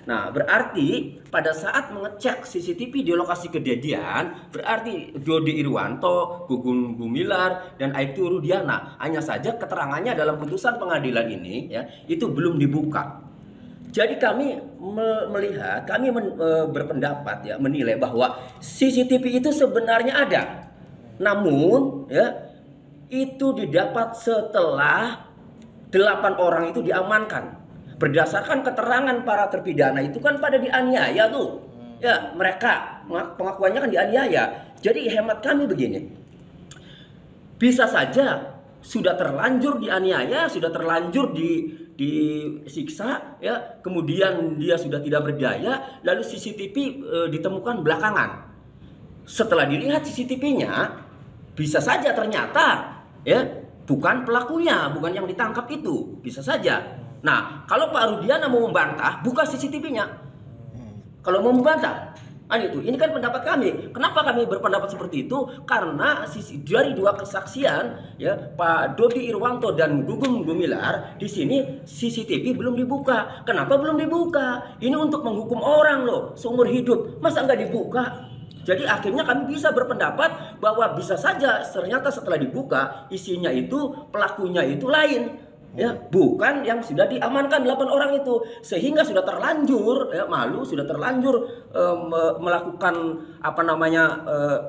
Nah, berarti pada saat mengecek CCTV di lokasi kejadian, berarti Dodi Irwanto, Gugum Gumilar, dan Aibtu Rudiana, hanya saja keterangannya dalam putusan pengadilan ini ya, itu belum dibuka. Jadi kami melihat, kami berpendapat ya, menilai bahwa CCTV itu sebenarnya ada. Namun ya, itu didapat setelah 8 orang itu diamankan. Berdasarkan keterangan para terpidana itu kan pada dianiaya tuh. Ya, mereka pengakuannya kan dianiaya. Jadi hemat kami begini. Bisa saja sudah terlanjur dianiaya, sudah terlanjur disiksa ya, kemudian dia sudah tidak berdaya, lalu CCTV ditemukan belakangan. Setelah dilihat CCTV-nya, bisa saja ternyata ya bukan pelakunya, bukan yang ditangkap itu, bisa saja. Nah, kalau Pak Rudiana mau membantah, buka CCTV-nya. Kalau mau membantah, ini kan pendapat kami. Kenapa kami berpendapat seperti itu? Karena dari dua kesaksian, ya, Pak Dodi Irwanto dan Gugum Gumilar, di sini CCTV belum dibuka. Kenapa belum dibuka? Ini untuk menghukum orang loh, seumur hidup. Masa nggak dibuka? Jadi akhirnya kami bisa berpendapat bahwa bisa saja ternyata setelah dibuka isinya itu pelakunya itu lain. Ya, bukan yang sudah diamankan 8 orang itu, sehingga sudah terlanjur ya, sudah terlanjur melakukan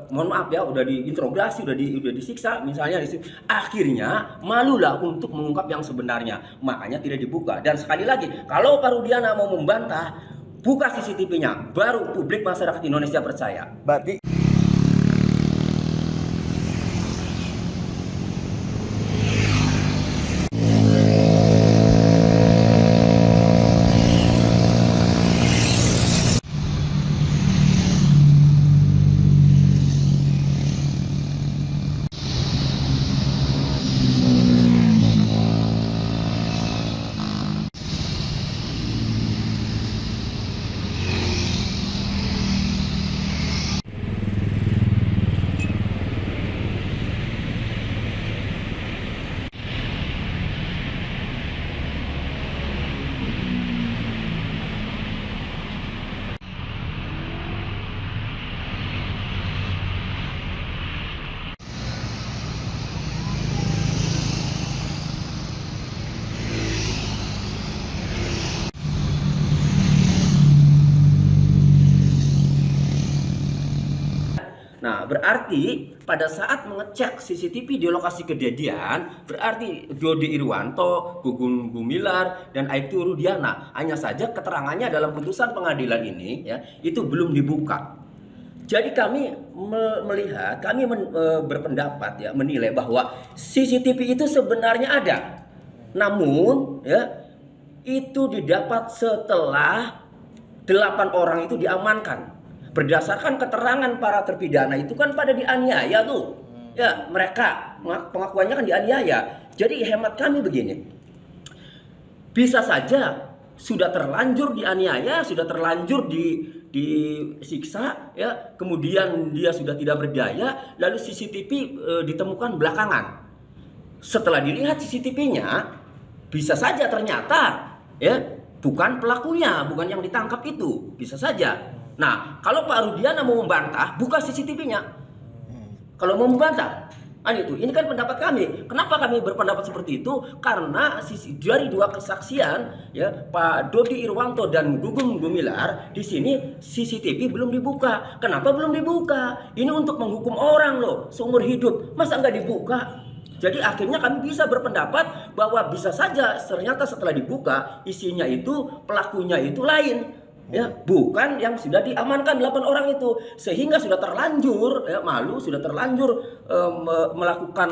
mohon maaf ya, udah diinterogasi, udah disiksa misalnya akhirnya malulah untuk mengungkap yang sebenarnya, makanya tidak dibuka. Dan sekali lagi, kalau Pak Rudiana mau membantah, buka CCTV-nya, baru publik masyarakat Indonesia percaya. Berarti Nah, berarti pada saat mengecek CCTV di lokasi kejadian, berarti Dodi Irwanto, Gugum Gumilar, dan Aibtu Rudiana, hanya saja keterangannya dalam putusan pengadilan ini ya, itu belum dibuka. Jadi kami melihat, kami berpendapat ya, menilai bahwa CCTV itu sebenarnya ada. Namun ya, itu didapat setelah 8 orang itu diamankan. Berdasarkan keterangan para terpidana itu kan pada dianiaya tuh. Ya, mereka pengakuannya kan dianiaya. Jadi hemat kami begini. Bisa saja sudah terlanjur dianiaya, sudah terlanjur disiksa ya, kemudian dia sudah tidak berdaya, lalu CCTV ditemukan belakangan. Setelah dilihat CCTV-nya, bisa saja ternyata ya bukan pelakunya, bukan yang ditangkap itu, bisa saja. Nah, kalau Pak Rudiana mau membantah, buka CCTV-nya. Kalau mau membantah, ini kan pendapat kami. Kenapa kami berpendapat seperti itu? Karena dari dua kesaksian, ya, Pak Dodi Irwanto dan Gugum Gumilar, di sini CCTV belum dibuka. Kenapa belum dibuka? Ini untuk menghukum orang loh, seumur hidup. Masa nggak dibuka? Jadi akhirnya kami bisa berpendapat bahwa bisa saja ternyata setelah dibuka isinya itu pelakunya itu lain. Ya, bukan yang sudah diamankan 8 orang itu, sehingga sudah terlanjur ya, sudah terlanjur melakukan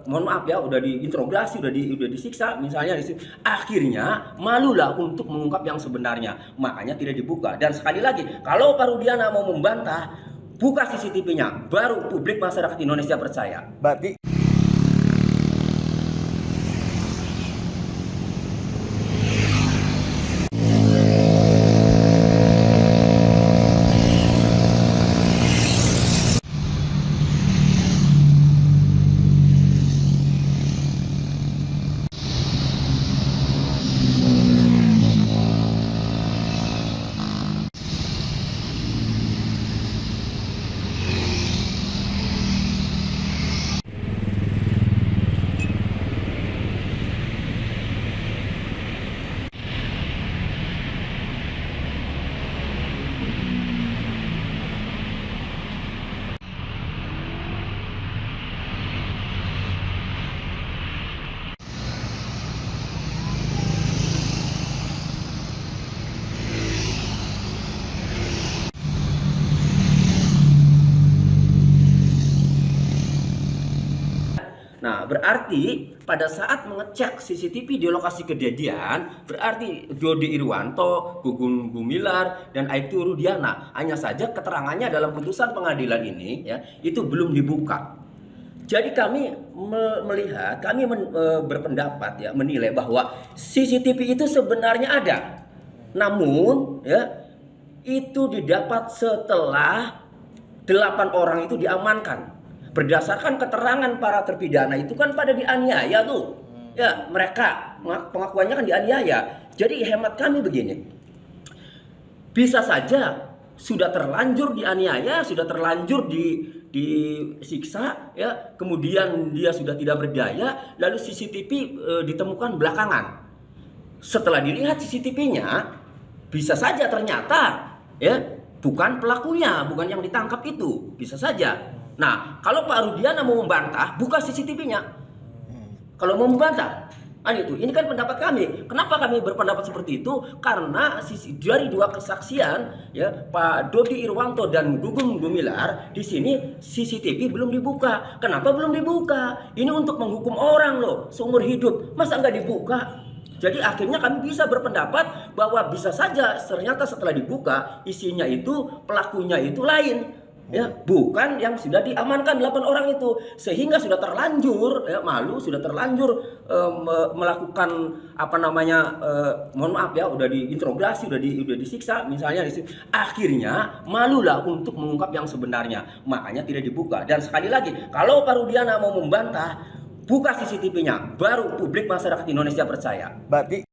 mohon maaf ya, udah diinterogasi, udah disiksa misalnya akhirnya malulah untuk mengungkap yang sebenarnya, makanya tidak dibuka. Dan sekali lagi, kalau Pak Rudiana mau membantah, buka CCTV-nya, baru publik masyarakat Indonesia percaya. berarti berarti pada saat mengecek CCTV di lokasi kejadian, berarti Dodi Irwanto, Gugum Gumilar, dan Aibtu Rudiana, hanya saja keterangannya dalam putusan pengadilan ini ya itu belum dibuka. Jadi kami melihat, kami berpendapat ya, menilai bahwa CCTV itu sebenarnya ada. Namun ya itu didapat setelah 8 orang itu diamankan. Berdasarkan keterangan para terpidana itu kan pada dianiaya tuh. Ya, mereka pengakuannya kan dianiaya. Jadi hemat kami begini. Bisa saja sudah terlanjur dianiaya, sudah terlanjur disiksa ya, kemudian dia sudah tidak berdaya, lalu CCTV ditemukan belakangan. Setelah dilihat CCTV-nya, bisa saja ternyata ya bukan pelakunya, bukan yang ditangkap itu, bisa saja. Nah, kalau Pak Rudiana mau membantah, buka CCTV-nya. Kalau mau membantah, ini kan pendapat kami. Kenapa kami berpendapat seperti itu? Karena dari 2 kesaksian, ya Pak Dodi Irwanto dan Gugum Gumilar, di sini CCTV belum dibuka. Kenapa belum dibuka? Ini untuk menghukum orang loh, seumur hidup. Masa nggak dibuka? Jadi akhirnya kami bisa berpendapat bahwa bisa saja ternyata setelah dibuka isinya itu pelakunya itu lain. Ya, bukan yang sudah diamankan 8 orang itu, sehingga sudah terlanjur ya sudah terlanjur melakukan mohon maaf ya, udah diinterogasi, udah disiksa misalnya akhirnya malulah untuk mengungkap yang sebenarnya, makanya tidak dibuka. Dan sekali lagi, kalau Pak Rudiana mau membantah, buka CCTV-nya, baru publik masyarakat Indonesia percaya. Berarti